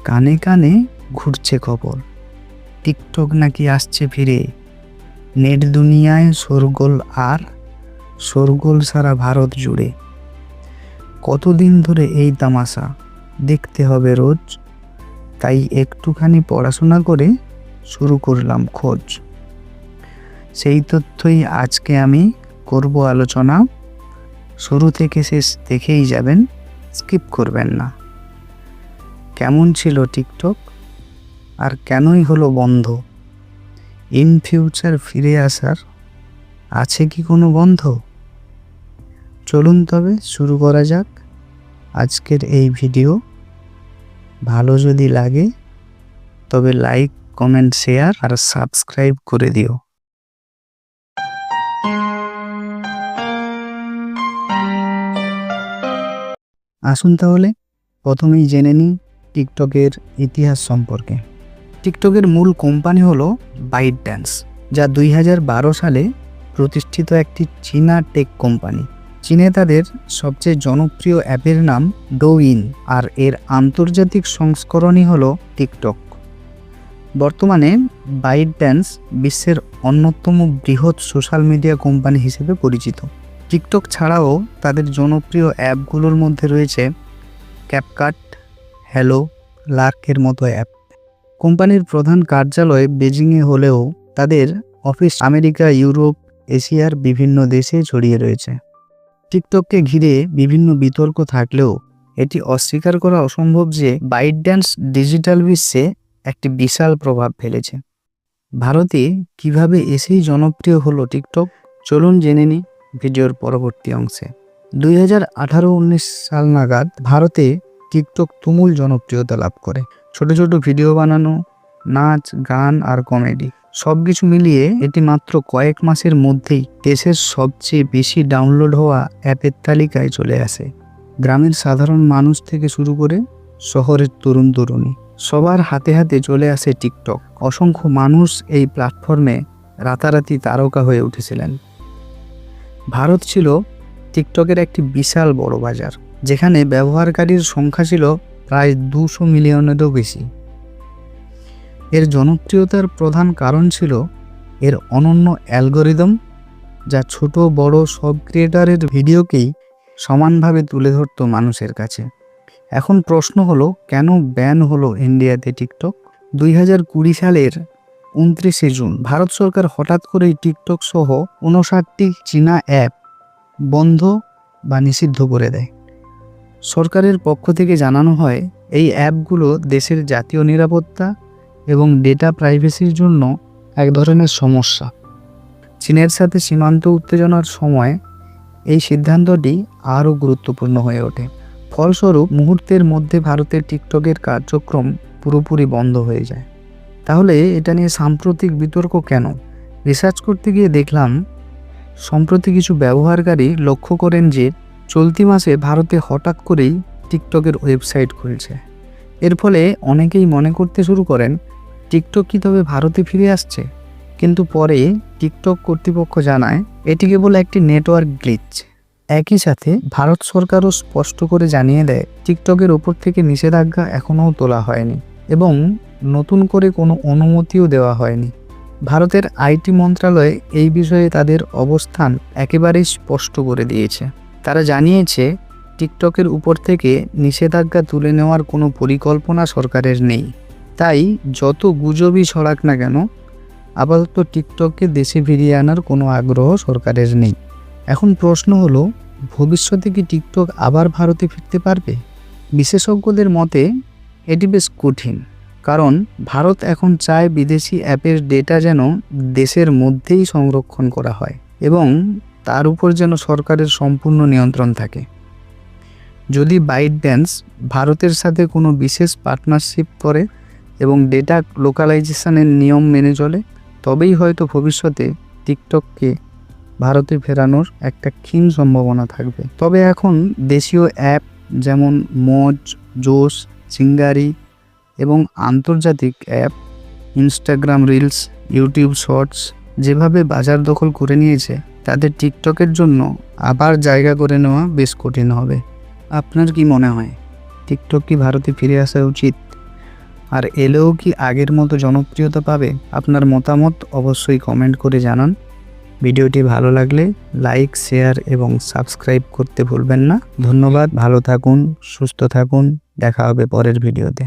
কানে কানে ঘুরছে খবর, টিকটক নাকি আসছে ফিরে। নেট দুনিয়ায় শোরগোল, আর শোরগোল সারা ভারত জুড়ে। কতদিন ধরে এই তামাশা দেখতে হবে রোজ, তাই একটুখানি পড়াশোনা করে শুরু করলাম খোঁজ। সেই তথ্যই আজকে আমি করব আলোচনা। শুরু থেকে শেষ দেখেই যাবেন, স্কিপ করবেন না। কেমন ছিল টিকটক, আর কেনই হলো বন্ধ? ইন ফিউচার ফিরে আসার আছে কি কোনো বন্ধ? চলুন তবে শুরু করা যাক আজকের এই ভিডিও। ভালো যদি লাগে তবে লাইক, কমেন্ট, শেয়ার আর সাবস্ক্রাইব করে দিও। আসুন তাহলে প্রথমেই জেনে নিই টিকটকের ইতিহাস সম্পর্কে। টিকটকের মূল কোম্পানি হলো বাইটড্যান্স, যা 2012 সালে প্রতিষ্ঠিত একটি চীনা টেক কোম্পানি। চীনে তাদের সবচেয়ে জনপ্রিয় অ্যাপের নাম ডোইন, আর এর আন্তর্জাতিক সংস্করণই হলো টিকটক। বর্তমানে বাইটড্যান্স বিশ্বের অন্যতম বৃহৎ সোশ্যাল মিডিয়া কোম্পানি হিসেবে পরিচিত। টিকটক ছাড়াও তাদের জনপ্রিয় অ্যাপগুলোর মধ্যে রয়েছে ক্যাপকাট, হ্যালো, লার্কের মতো অ্যাপ। কোম্পানির প্রধান কার্যালয় বেজিংয়ে হলেও তাদের অফিস আমেরিকা, ইউরোপ, এশিয়ার বিভিন্ন দেশে ছড়িয়ে রয়েছে। টিকটককে ঘিরে বিভিন্ন বিতর্ক থাকলেও এটি অস্বীকার করা অসম্ভব যে বাইটড্যান্স ডিজিটাল বিশ্বে একটি বিশাল প্রভাব ফেলেছে। ভারতে কিভাবে এসেই জনপ্রিয় হলো টিকটক, চলুন জেনে নিই ভিডিওর পরবর্তী অংশে। 2018-19 সাল নাগাদ ভারতে টিকটক তুমুল জনপ্রিয়তা লাভ করে। ছোট ছোট ভিডিও বানানো, নাচ, গান আর কমেডি সব কিছু মিলিয়ে এটি মাত্র কয়েক মাসের মধ্যেই দেশের সবচেয়ে বেশি ডাউনলোড হওয়া অ্যাপের তালিকায় চলে আসে। গ্রামের সাধারণ মানুষ থেকে শুরু করে শহরের তরুণ তরুণী সবার হাতে হাতে চলে আসে টিকটক। অসংখ্য মানুষ এই প্ল্যাটফর্মে রাতারাতি তারকা হয়ে উঠেছিলেন। ভারত ছিল টিকটকের একটি বিশাল বড় বাজার, যেখানে ব্যবহারকারীর সংখ্যা ছিল প্রায় 200 মিলিয়নেরও বেশি। এর জনপ্রিয়তার প্রধান কারণ ছিল এর অনন্য অ্যালগোরিদম, যা ছোট বড় সব ক্রিয়েটরের ভিডিওকেই সমানভাবে তুলে ধরত মানুষের কাছে। এখন প্রশ্ন হলো, কেন ব্যান হলো ইন্ডিয়াতে টিকটক? 2020 সালের 29শে জুন ভারত সরকার হঠাৎ করেই টিকটক সহ 59টি চীনা অ্যাপ বন্ধ বা নিষিদ্ধ করে দেয়। সরকারের পক্ষ থেকে জানানো হয়, এই অ্যাপগুলো দেশের জাতীয় নিরাপত্তা এবং ডেটা প্রাইভেসির জন্য এক ধরনের সমস্যা। চীনের সাথে সীমান্ত উত্তেজনার সময় এই সিদ্ধান্তটি আরও গুরুত্বপূর্ণ হয়ে ওঠে। ফলস্বরূপ মুহূর্তের মধ্যে ভারতের টিকটকের কার্যক্রম পুরোপুরি বন্ধ হয়ে যায়। তাহলে এটা নিয়ে সাম্প্রতিক বিতর্ক কেন? রিসার্চ করতে গিয়ে দেখলাম, সম্প্রতি কিছু ব্যবহারকারী লক্ষ্য করেন যে চলতি মাসে ভারতে হঠাৎ করেই টিকটকের ওয়েবসাইট খুলছে। এর ফলে অনেকেই মনে করতে শুরু করেন, টিকটক কি তবে ভারতে ফিরে আসছে? কিন্তু পরে টিকটক কর্তৃপক্ষ জানায় এটি কেবল একটি নেটওয়ার্ক গ্লিচ। একই সাথে ভারত সরকারও স্পষ্ট করে জানিয়ে দেয়, টিকটকের ওপর থেকে নিষেধাজ্ঞা এখনও তোলা হয়নি এবং নতুন করে কোনো অনুমতিও দেওয়া হয়নি। ভারতের আইটি মন্ত্রণালয় এই বিষয়ে তাদের অবস্থান একেবারেই স্পষ্ট করে দিয়েছে। তারা জানিয়েছে, টিকটকের উপর থেকে নিষেধাজ্ঞা তুলে নেওয়ার কোনো পরিকল্পনা সরকারের নেই। তাই যত গুজবই ছড়াক না কেন, আপাতত টিকটককে দেশে ফিরিয়ে আনার কোনো আগ্রহ সরকারের নেই। এখন প্রশ্ন হলো, ভবিষ্যতে কি টিকটক আবার ভারতে ফিরতে পারবে? বিশেষজ্ঞদের মতে এটি বেশ কঠিন, কারণ ভারত এখন চায় বিদেশি অ্যাপের ডেটা যেন দেশের মধ্যেই সংরক্ষণ করা হয় এবং তার উপর যেন সরকারের সম্পূর্ণ নিয়ন্ত্রণ থাকে। যদি বাইটড্যান্স ভারতের সাথে কোনো বিশেষ পার্টনারশিপ করে এবং ডেটা লোকালাইজেশনের নিয়ম মেনে চলে, তবেই হয়তো ভবিষ্যতে টিকটককে ভারতে ফেরানোর একটা ক্ষীণ সম্ভাবনা থাকবে। তবে এখন দেশীয় অ্যাপ যেমন মজ, জোশ, চিঙ্গারি এবং আন্তর্জাতিক app Instagram Reels, YouTube Shorts যেভাবে বাজার দখল করে নিয়েছে, তাদের টিকটকের জন্য আবার জায়গা করে নেওয়া বেশ কঠিন হবে। আপনার কি মনে হয়, টিকটক কি ভারতে ফিরে আসা উচিত? আর এলেও কি আগের মতো জনপ্রিয়তা পাবে? আপনার মতামত অবশ্যই কমেন্ট করে জানান। ভিডিওটি ভালো লাগলে লাইক, শেয়ার এবং সাবস্ক্রাইব করতে ভুলবেন না। ধন্যবাদ, ভালো থাকুন, সুস্থ থাকুন, দেখা হবে পরের ভিডিওতে।